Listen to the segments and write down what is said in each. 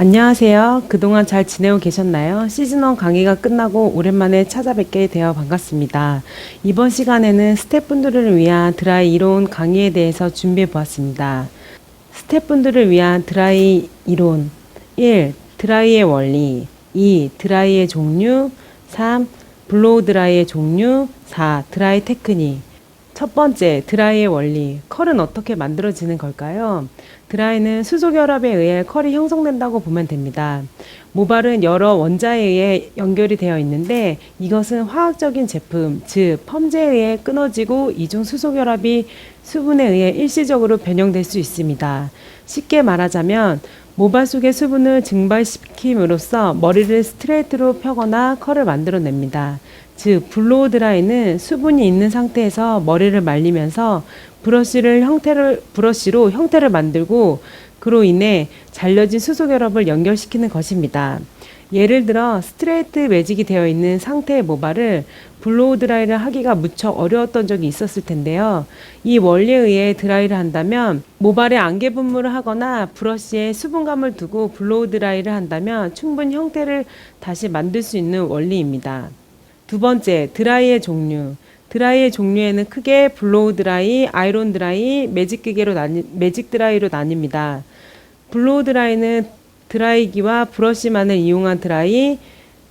안녕하세요. 그동안 잘 지내고 계셨나요? 시즌1 강의가 끝나고 오랜만에 찾아뵙게 되어 반갑습니다. 이번 시간에는 스태프분들을 위한 드라이 이론 강의에 대해서 준비해 보았습니다. 스태프분들을 위한 드라이 이론 1. 드라이의 원리 2. 드라이의 종류 3. 블로우 드라이의 종류 4. 드라이 테크닉 첫 번째, 드라이의 원리. 컬은 어떻게 만들어지는 걸까요? 드라이는 수소결합에 의해 컬이 형성된다고 보면 됩니다. 모발은 여러 원자에 의해 연결이 되어 있는데 이것은 화학적인 제품, 즉 펌제에 의해 끊어지고 이중 수소결합이 수분에 의해 일시적으로 변형될 수 있습니다. 쉽게 말하자면 모발 속의 수분을 증발시킴으로써 머리를 스트레이트로 펴거나 컬을 만들어냅니다. 즉 블로우 드라이는 수분이 있는 상태에서 머리를 말리면서 브러쉬로 형태를 만들고 그로 인해 잘려진 수소 결합을 연결시키는 것입니다. 예를 들어 스트레이트 매직이 되어 있는 상태의 모발을 블로우 드라이를 하기가 무척 어려웠던 적이 있었을 텐데요. 이 원리에 의해 드라이를 한다면 모발에 안개 분무를 하거나 브러쉬에 수분감을 두고 블로우 드라이를 한다면 충분히 형태를 다시 만들 수 있는 원리입니다. 두 번째, 드라이의 종류. 드라이의 종류에는 크게 블로우 드라이, 아이론 드라이, 매직 드라이로 나뉩니다. 블로우 드라이는 드라이기와 브러쉬만을 이용한 드라이,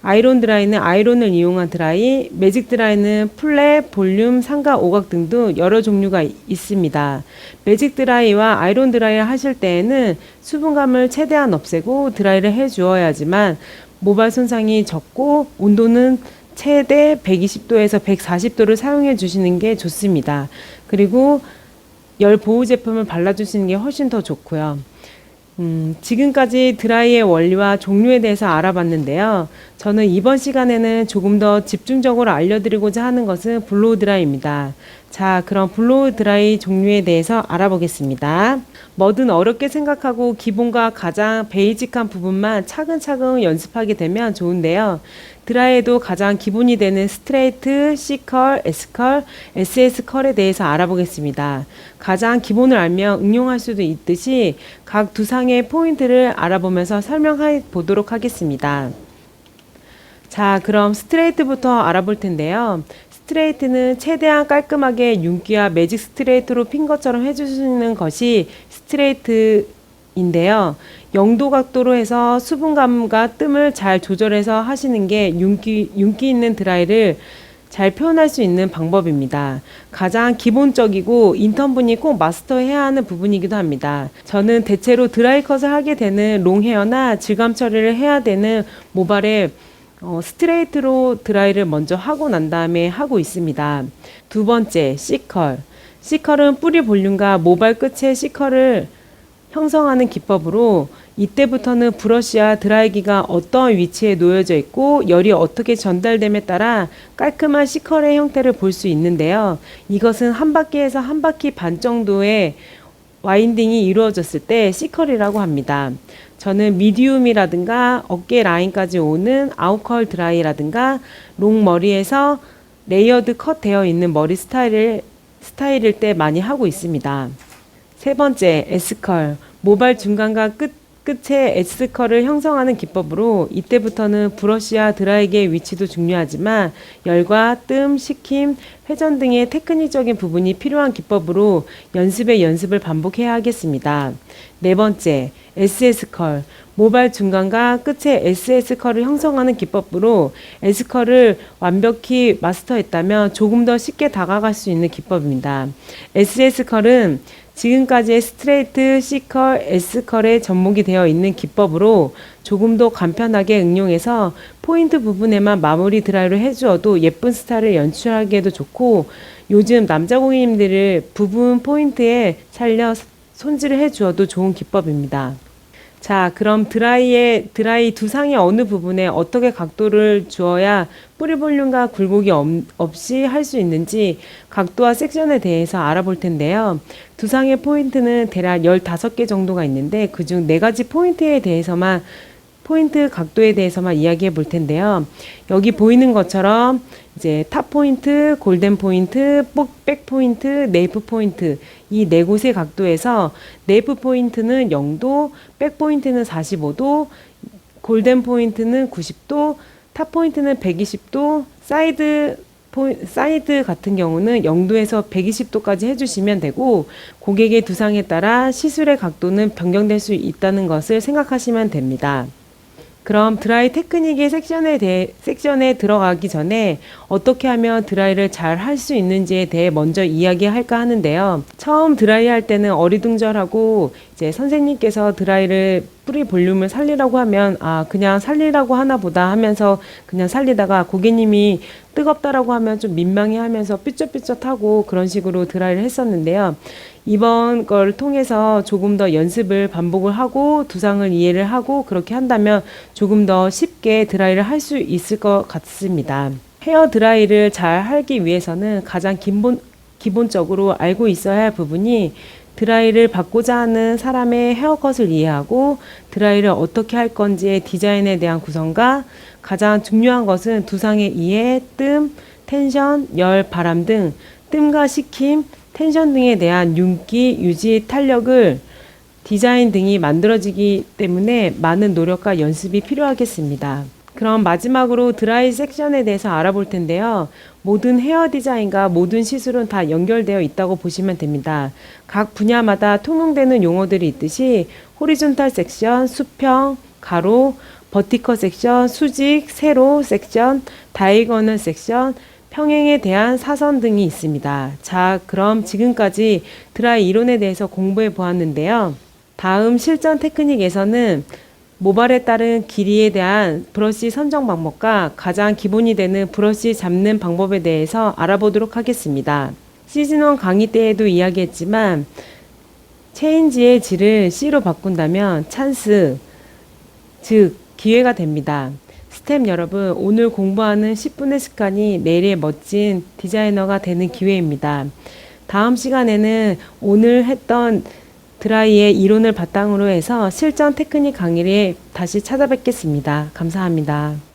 아이론 드라이는 아이론을 이용한 드라이, 매직 드라이는 플랫, 볼륨, 삼각, 오각 등등 여러 종류가 있습니다. 매직 드라이와 아이론 드라이를 하실 때에는 수분감을 최대한 없애고 드라이를 해 주어야지만 모발 손상이 적고 온도는 최대 120도에서 140도를 사용해 주시는 게 좋습니다. 그리고 열 보호 제품을 발라주시는 게 훨씬 더 좋고요. 지금까지 드라이의 원리와 종류에 대해서 알아봤는데요. 저는 이번 시간에는 조금 더 집중적으로 알려드리고자 하는 것은 블로우 드라이입니다. 자, 그럼 블로우 드라이 종류에 대해서 알아보겠습니다. 뭐든 어렵게 생각하고 기본과 가장 베이직한 부분만 차근차근 연습하게 되면 좋은데요. 드라이에도 가장 기본이 되는 스트레이트, C컬, S컬, SS컬에 대해서 알아보겠습니다. 가장 기본을 알면 응용할 수도 있듯이 각 두상의 포인트를 알아보면서 설명해 보도록 하겠습니다. 자, 그럼 스트레이트부터 알아볼 텐데요. 스트레이트는 최대한 깔끔하게 윤기와 매직 스트레이트로 핀 것처럼 해주시는 것이 스트레이트인데요. 0도 각도로 해서 수분감과 뜸을 잘 조절해서 하시는 게 윤기 있는 드라이를 잘 표현할 수 있는 방법입니다. 가장 기본적이고 인턴분이 꼭 마스터해야 하는 부분이기도 합니다. 저는 대체로 드라이 컷을 하게 되는 롱 헤어나 질감 처리를 해야 되는 모발에 스트레이트로 드라이를 먼저 하고 난 다음에 하고 있습니다. 두 번째, C컬. C컬은 뿌리 볼륨과 모발 끝의 C컬을 형성하는 기법으로 이때부터는 브러쉬와 드라이기가 어떤 위치에 놓여져 있고 열이 어떻게 전달됨에 따라 깔끔한 C컬의 형태를 볼 수 있는데요. 이것은 한 바퀴에서 한 바퀴 반 정도의 와인딩이 이루어졌을 때 C컬이라고 합니다. 저는 미디움이라든가 어깨 라인까지 오는 아웃컬 드라이라든가 롱 머리에서 레이어드 컷 되어 있는 머리 스타일일 때 많이 하고 있습니다. 세 번째, S컬. 모발 중간과 끝에 S컬을 형성하는 기법으로 이때부터는 브러쉬와 드라이기의 위치도 중요하지만 열과 뜸, 식힘, 회전 등의 테크닉적인 부분이 필요한 기법으로 연습을 반복해야 하겠습니다. 네 번째, SS컬. 모발 중간과 끝에 SS컬을 형성하는 기법으로 S컬을 완벽히 마스터했다면 조금 더 쉽게 다가갈 수 있는 기법입니다. SS컬은 지금까지의 스트레이트, C컬, S컬에 접목이 되어 있는 기법으로 조금 더 간편하게 응용해서 포인트 부분에만 마무리 드라이를 해주어도 예쁜 스타일을 연출하기에도 좋고 요즘 남자 고객님들을 부분 포인트에 살려 손질을 해주어도 좋은 기법입니다. 자, 그럼 드라이 두상의 어느 부분에 어떻게 각도를 주어야 뿌리 볼륨과 굴곡이 없이 할 수 있는지 각도와 섹션에 대해서 알아볼 텐데요. 두상의 포인트는 대략 15개 정도가 있는데 그중 4가지 포인트 각도에 대해서만 이야기해 볼 텐데요. 여기 보이는 것처럼 이제 탑 포인트, 골든 포인트, 백 포인트, 네이프 포인트 이 네 곳의 각도에서 네이프 포인트는 0도, 백 포인트는 45도, 골든 포인트는 90도, 탑 포인트는 120도, 사이드 같은 경우는 0도에서 120도까지 해주시면 되고, 고객의 두상에 따라 시술의 각도는 변경될 수 있다는 것을 생각하시면 됩니다. 그럼 드라이 테크닉의 섹션에 들어가기 전에 어떻게 하면 드라이를 잘 할 수 있는지에 대해 먼저 이야기할까 하는데요. 처음 드라이 할 때는 어리둥절하고 이제 선생님께서 드라이를 뿌리 볼륨을 살리라고 하면 그냥 살리라고 하나 보다 하면서 그냥 살리다가 고객님이 뜨겁다라고 하면 좀 민망해하면서 삐쩍삐쩍하고 그런 식으로 드라이를 했었는데요. 이번 걸 통해서 조금 더 연습을 반복을 하고 두상을 이해를 하고 그렇게 한다면 조금 더 쉽게 드라이를 할 수 있을 것 같습니다. 헤어 드라이를 잘 하기 위해서는 가장 기본적으로 알고 있어야 할 부분이 드라이를 받고자 하는 사람의 헤어컷을 이해하고 드라이를 어떻게 할 건지의 디자인에 대한 구성과 가장 중요한 것은 두상의 이해, 뜸, 텐션, 열, 바람 등 뜸과 식힘, 텐션 등에 대한 윤기, 유지, 탄력을 디자인 등이 만들어지기 때문에 많은 노력과 연습이 필요하겠습니다. 그럼 마지막으로 드라이 섹션에 대해서 알아볼 텐데요. 모든 헤어 디자인과 모든 시술은 다 연결되어 있다고 보시면 됩니다. 각 분야마다 통용되는 용어들이 있듯이 호리존탈 섹션, 수평, 가로, 버티컬 섹션, 수직, 세로 섹션, 다이거널 섹션, 평행에 대한 사선 등이 있습니다. 자, 그럼 지금까지 드라이 이론에 대해서 공부해 보았는데요. 다음 실전 테크닉에서는 모발에 따른 길이에 대한 브러쉬 선정 방법과 가장 기본이 되는 브러쉬 잡는 방법에 대해서 알아보도록 하겠습니다. 시즌1 강의 때에도 이야기했지만 체인지의 질을 C로 바꾼다면 찬스, 즉 기회가 됩니다. 스텝 여러분, 오늘 공부하는 10분의 습관이 내일의 멋진 디자이너가 되는 기회입니다. 다음 시간에는 오늘 했던 드라이의 이론을 바탕으로 해서 실전 테크닉 강의를 다시 찾아뵙겠습니다. 감사합니다.